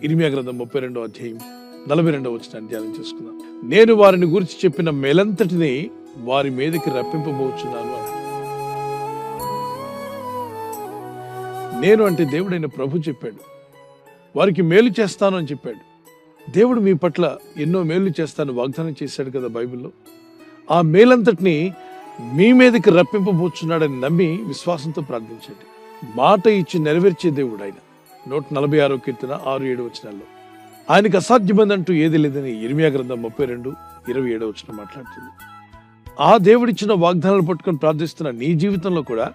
ఇర్మియా గ్రంథం 32వ అధ్యాయం 42వ వచనాన్ని ధ్యానం చేసుకుందాం. నేను వారిని గురించి చెప్పిన మేలంతటిని వారి మీదకి రప్పింపబోచున్నాను. నేను అంటే దేవుడైన ప్రభు చెప్పాడు. వారికి మేలు చేస్తాను అని చెప్పాడు. దేవుడు మీ పట్ల ఎన్నో మేలు చేస్తాను వాగ్దానం చేశాడు కదా బైబిల్లో. ఆ మేలంతటిని మీ మీదకి రప్పింపబోచున్నాడని నమ్మి విశ్వాసంతో ప్రార్థించండి. మాట ఇచ్చి నెరవేర్చే దేవుడు ఆయన. 146వ కీర్తన 6-7 వచనాల్లో ఆయనకు అసాధ్యమైందంటూ ఏది లేదని ఇర్మియా గ్రంథం 32:27 వచనం మాట్లాడుతుంది. ఆ దేవుడిచ్చిన వాగ్దానాలు పట్టుకొని ప్రార్థిస్తున్న నీ జీవితంలో కూడా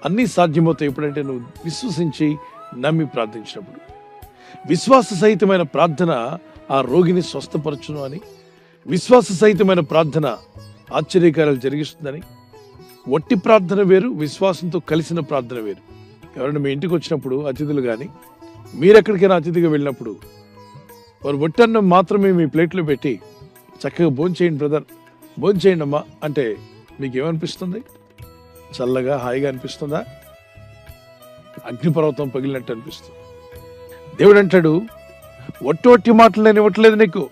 అన్నీ సాధ్యమవుతాయి ఎప్పుడంటే నువ్వు విశ్వసించి నమ్మి ప్రార్థించినప్పుడు. విశ్వాస సహితమైన ప్రార్థన ఆ రోగిని స్వస్థపరచును అని, విశ్వాస సహితమైన ప్రార్థన ఆశ్చర్యకార్యాలు జరిగిస్తుందని. వట్టి ప్రార్థన వేరు, విశ్వాసంతో కలిసిన ప్రార్థన వేరు. ఎవరైనా మీ ఇంటికి వచ్చినప్పుడు అతిథులు కానీ మీరెక్కడికైనా అతిథిగా వెళ్ళినప్పుడు వారు వట్టన్నం మాత్రమే మీ ప్లేట్లో పెట్టి చక్కగా భోంచేయండి బ్రదర్, భోంచేయండి అమ్మా అంటే మీకేమనిపిస్తుంది? చల్లగా హాయిగా అనిపిస్తుందా? అగ్నిపర్వతం పగిలినట్టు అనిపిస్తుంది. దేవుడు అంటాడు, ఒట్టి మాటలు నేను ఇవ్వట్లేదు నీకు.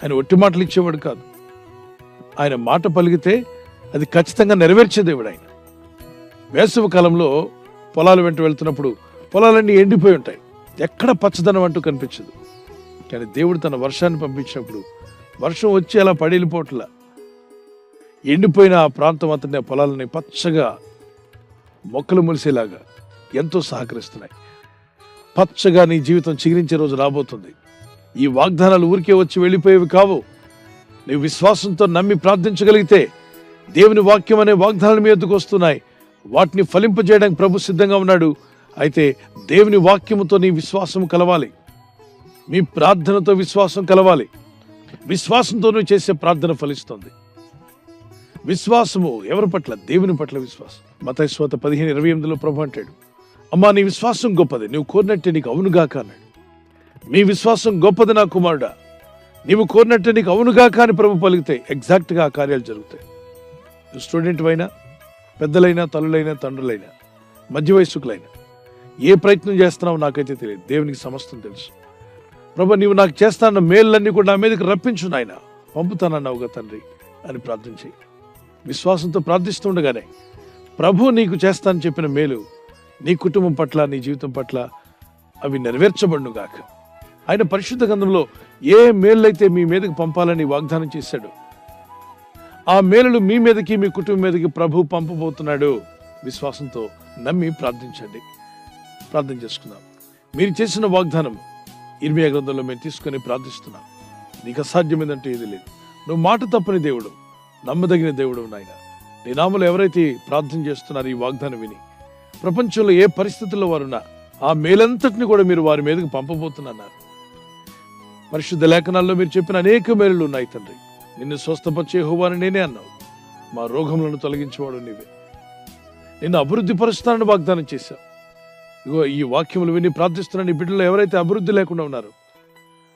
ఆయన ఒట్టి మాటలు ఇచ్చేవాడు కాదు. ఆయన మాట పలికితే అది ఖచ్చితంగా నెరవేర్చే దేవుడు ఆయన. వేసవి కాలంలో పొలాల వెంట వెళ్తున్నప్పుడు పొలాలన్నీ ఎండిపోయి ఉంటాయి, ఎక్కడ పచ్చదనం అంటూ కనిపించదు. కానీ దేవుడు తన వర్షాన్ని పంపించినప్పుడు వర్షం వచ్చి అలా పడిపోట్ల ఎండిపోయిన ఆ ప్రాంతం అంతా పొలాలని పచ్చగా మొక్కలు మొలిసేలాగా ఎంతో సహకరిస్తున్నాయి. పచ్చగా నీ జీవితం చిగురించే రోజు రాబోతుంది. ఈ వాగ్దానాలు ఊరికే వచ్చి వెళ్ళిపోయేవి కావు. నీవు విశ్వాసంతో నమ్మి ప్రార్థించగలిగితే దేవుని వాక్యం అనే వాగ్దానాలు మీ వద్దకు వస్తున్నాయి. వాటిని ఫలింపజేయడానికి ప్రభు సిద్ధంగా ఉన్నాడు. అయితే దేవుని వాక్యముతో నీ విశ్వాసం కలవాలి, మీ ప్రార్థనతో విశ్వాసం కలవాలి. విశ్వాసంతో నువ్వు చేసే ప్రార్థన ఫలిస్తుంది. విశ్వాసము ఎవరి పట్ల? దేవుని పట్ల విశ్వాసం. మత్తయి సువార్త 15:28లో ప్రభు అంటాడు, అమ్మా నీ విశ్వాసం గొప్పది, నువ్వు కోరినట్టే నీకు అవునుగాక అన్నాడు. మీ విశ్వాసం గొప్పది నా కుమారుడా, నీవు కోరినట్టే నీకు అవునుగాక అని ప్రభు పలికితే ఎగ్జాక్ట్గా ఆ కార్యాలు జరుగుతాయి. నువ్వు స్టూడెంట్ అయినా, పెద్దలైనా, తల్లులైనా, తండ్రులైనా, మధ్య వయస్సుకులైనా ఏ ప్రయత్నం చేస్తున్నావో నాకైతే తెలియదు, దేవునికి సమస్తం తెలుసు. ప్రభు నీవు నాకు చేస్తాన్న మేళ్ళన్నీ కూడా నా మీదకి రప్పించు నాయన, పంపుతానన్నావుగా తండ్రి అని ప్రార్థన చేయి. విశ్వాసంతో ప్రార్థిస్తుండగానే ప్రభు నీకు చేస్తానని చెప్పిన మేలు నీ కుటుంబం పట్ల, నీ జీవితం పట్ల అవి నెరవేర్చబడునుగాక. ఆయన పరిశుద్ధ గ్రంథంలో ఏ మేళ్ళైతే మీ మీదకి పంపాలని వాగ్దానం చేశాడు, ఆ మేలులు మీ మీదకి, మీ కుటుంబం మీదకి ప్రభు పంపబోతున్నాడు. విశ్వాసంతో నమ్మి ప్రార్థించండి. ప్రార్థన చేసుకుందాం. మీరు చేసిన వాగ్దానం ఇర్మియా గ్రంథంలో మేము తీసుకొని ప్రార్థిస్తున్నాం. నీకు అసాధ్యమైందంటే ఏది లేదు. నువ్వు మాట తప్పని దేవుడు, నమ్మదగిన దేవుడు నాయన. నీ నామములో ఎవరైతే ప్రార్థన చేస్తున్నారో ఈ వాగ్దానం విని ప్రపంచంలో ఏ పరిస్థితుల్లో వారున్నా ఆ మేలంతటిని కూడా మీరు వారి మీదకి పంపబోతున్నారు. పరిశుద్ధ లేఖనాల్లో మీరు చెప్పిన అనేక మేలులు ఉన్నాయి తండ్రి. నిన్ను స్వస్థపరిచే యెహోవాని నేనే అన్నావు. మా రోగములను తొలగించేవాడు నీవే. నిన్ను అభివృద్ధి పరుస్తానని వాగ్దానం చేశావు. ఇగో ఈ వాక్యములు విని ప్రార్థిస్తున్న నీ బిడ్డలు ఎవరైతే అభివృద్ధి లేకుండా ఉన్నారో,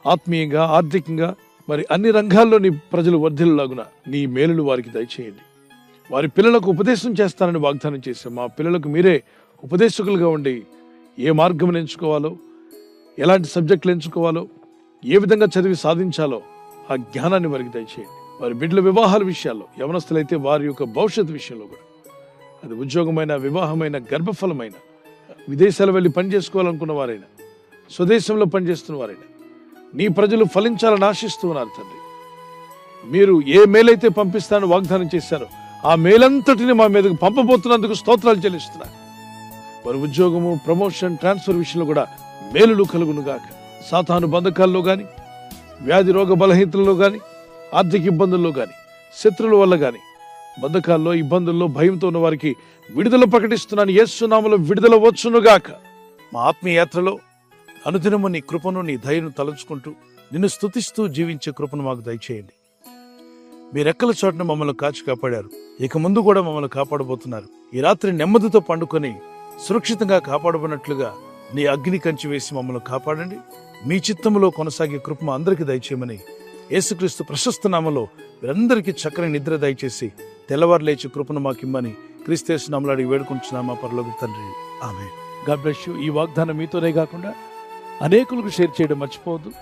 ఆత్మీయంగా, ఆర్థికంగా, మరి అన్ని రంగాల్లో నీ ప్రజలు వర్ధిల్లులాగున నీ మేలులు వారికి దయచేయండి. వారి పిల్లలకు ఉపదేశం చేస్తానని వాగ్దానం చేశాం. మా పిల్లలకు మీరే ఉపదేశకులుగా ఉండి ఏ మార్గం ఎంచుకోవాలో, ఎలాంటి సబ్జెక్టులు ఎంచుకోవాలో, ఏ విధంగా చదివి సాధించాలో ఆ జ్ఞానాన్ని వారికి దయచేయండి. వారి బిడ్డల వివాహాల విషయాల్లో, యవనస్తులైతే వారి యొక్క భవిష్యత్తు విషయంలో కూడా, అది ఉద్యోగమైన, వివాహమైన, గర్భఫలమైన, విదేశాలు వెళ్ళి పనిచేసుకోవాలనుకున్న వారైనా, స్వదేశంలో పనిచేస్తున్న వారైనా, నీ ప్రజలు ఫలించాలని ఆశిస్తూ ఉన్నారు తండ్రి. మీరు ఏ మేలైతే పంపిస్తానని వాగ్దానం చేశారో ఆ మేలంతటిని మా మీదకు పంపబోతున్నందుకు స్తోత్రాలు చెల్లిస్తున్నారు. వారి ఉద్యోగము, ప్రమోషన్, ట్రాన్స్ఫర్ విషయంలో కూడా మేలులు కలుగునుగాక. సాతాను బంధకాల్లో కానీ, వ్యాధి రోగ బలహీనతల్లో కానీ, ఆర్థిక ఇబ్బందుల్లో కానీ, శత్రువుల వల్ల కానీ, బంధకాల్లో, ఇబ్బందుల్లో, భయంతో ఉన్న వారికి విడుదల ప్రకటిస్తున్నాను. యేసు నామములో విడుదల వచ్చునుగాక. మా ఆత్మీయ యాత్రలో అనుదినము నీ కృపను, నీ దయను తలంచుకుంటూ నిన్ను స్తుతిస్తూ జీవించే కృపను మాకు దయచేయండి. మీ రెక్కల చోటున మమ్మల్ని కాచి కాపాడారు, ఇక ముందు కూడా మమ్మల్ని కాపాడబోతున్నారు. ఈ రాత్రి నెమ్మదితో పండుకొని సురక్షితంగా కాపాడబడినట్లుగా నీ అగ్ని కంచి వేసి మమ్మల్ని కాపాడండి. మీ చిత్తములో కొనసాగే కృప మా అందరికీ దయచేయమని యేసుక్రీస్తు ప్రశస్త నామములో వీరందరికీ చక్కని నిద్ర దయచేసి తెల్లవారు లేచి కృపను మాకిమ్మని క్రీస్తు నామములో అడిగి వేడుకుంటున్నామా పరలోక తండ్రి. ఆమేన్. God bless you. ఈ వాగ్దానం మీతోనే కాకుండా అనేకులకు షేర్ చేయడం మర్చిపోవద్దు.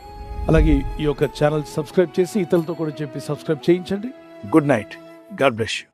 అలాగే ఈ యొక్క ఛానల్ సబ్స్క్రైబ్ చేసి ఇతరులతో కూడా చెప్పి సబ్స్క్రైబ్ చేయించండి. Good night. God bless you.